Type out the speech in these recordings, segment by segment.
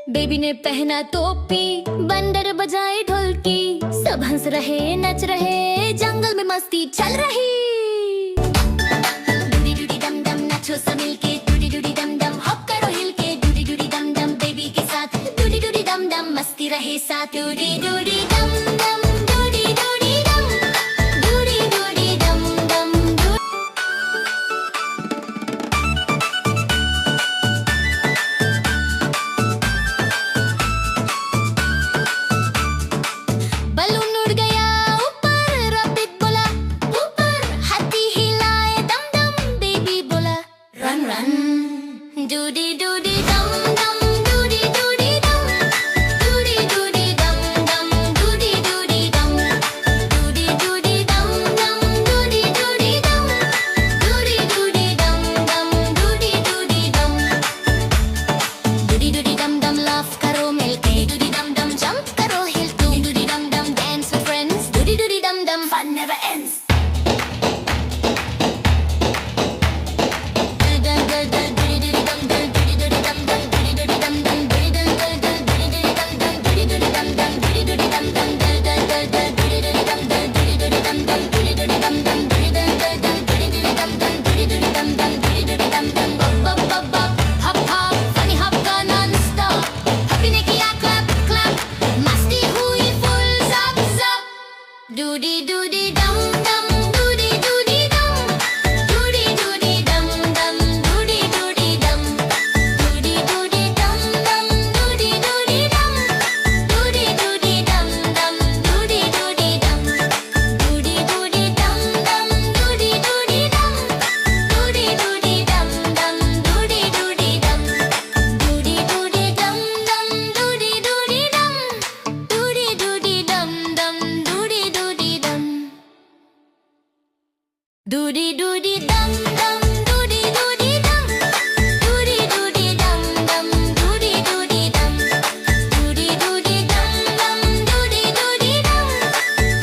Baby ने पहना टोपी, बंदर बजाए ढोलकी, सब हंस रहे नच रहे, जंगल में मस्ती चल रही। डूडी डूडी डम डम नाचो सब मिलके, डूडी डूडी डम डम हॉप करो हिल के, डूडी डूडी डम डम बेबी के साथ, डूडी डूडी डम डम मस्ती रहे साथ, डूडी डूडी डम डम डूडी डूडी डम, डूडी डूडी डम डम बलून उड़ गया ऊपर, रॉकेट बोला ऊपर, हाथी हिलाए दम दम, बेबी बोला रन रन, डूडी डूडी डम डम, डूडी डूडी डम, डूडी डूडी डम डम, डूडी डूडी डम, डूडी डूडी डम डम, डूडी डूडी डम, डूडी डूडी डम डम, डूडी डूडी डम, डूडी डूडी डम डम लाफ करो मिलके, डूडी डम डम जंप करो हिल के, डूडी डम डम dance with friends, Dudi Dudi डम डम fun never ends. Doody doody dum dum, doody doody dum, doody doody dum dum, doody doody dum, doody doody dum dum, doody doody dum, doody doody dum dum, doody doody dum, doody doody dum dum, doody doody dum, doody doody dum dum, doody doody dum, doody doody dum dum, doody doody dum, doody doody dum dum, doody doody dum. Doody doody dum dum, doody doody dum, doody doody dum dum, doody doody dum, doody doody dum dum, doody doody dum,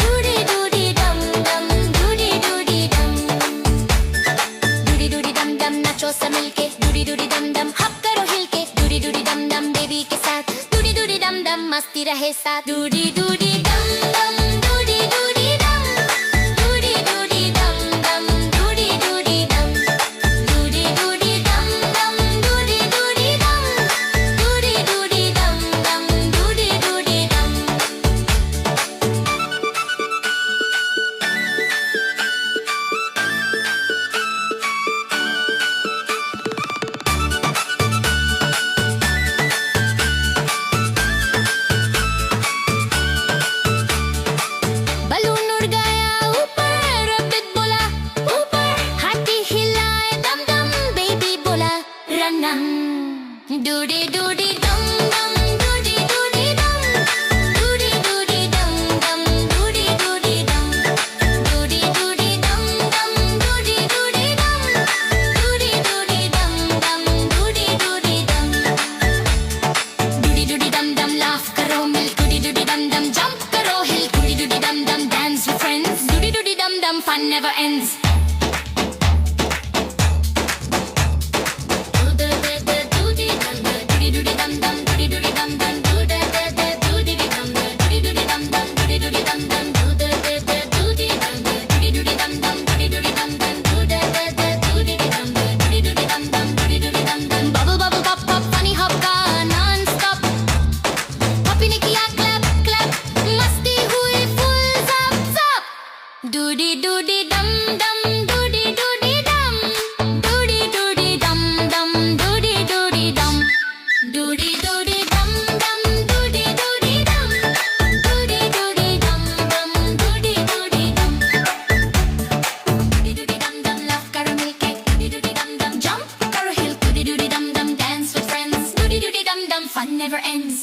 doody doody dum dum, doody doody dum, doody doody dum dum नाचो सब मिलके, doody doody dum dum हप करो हिल के, doody doody dum dum baby के साथ, doody doody dum dum मस्ती रहे साथ, doody doody dum dum, doody doody dum, doody doody dum dum, doody doody dum, doody doody dum dum, doody doody dum, doody doody dum dum, doody doody dum. Balloon उड़ गया ऊपर, rocket बोला ऊपर, हाथी हिलाए दम दम, बेबी बोला रन रन, डूडी डूडी डम डम, डूडी डूडी डम, डूडी डूडी डम डम, डूडी डूडी डम, डूडी डूडी डम डम, डूडी डूडी डम, डूडी डूडी डम डम, डूडी डूडी डम, डूडी डूडी डम डम लाफ करो मिल, डूडी डूडी डम डम जंप करो हिल, डूडी डूडी डम डम dance with friends, Dudi Dudi डम डम fun never ends. Doody dum dum, doody doody dum dum, doody doody dum dum, doody doody dum dum, doody doody dum dum, doody doody dum dum, doody doody dum dum, doody doody dum dum, doody doody dum dum, doody doody dum dum, doody doody dum dum, doody doody dum dum. Bubble bubble pop pop, funny hop का non-stop, puppy ने किया clap clap, मस्ती हुई full zap zap. Doody doody dum dum, doody doody dum, doody doody dum dum, doody doody dum, doody doody dum dum, doody doody dum, doody doody dum dum, doody doody dum, doody doody dum dum laugh करो मिलके, doody doody dum dum jump करो hill, doody doody dum dum dance with friends, doody doody dum dum fun never ends.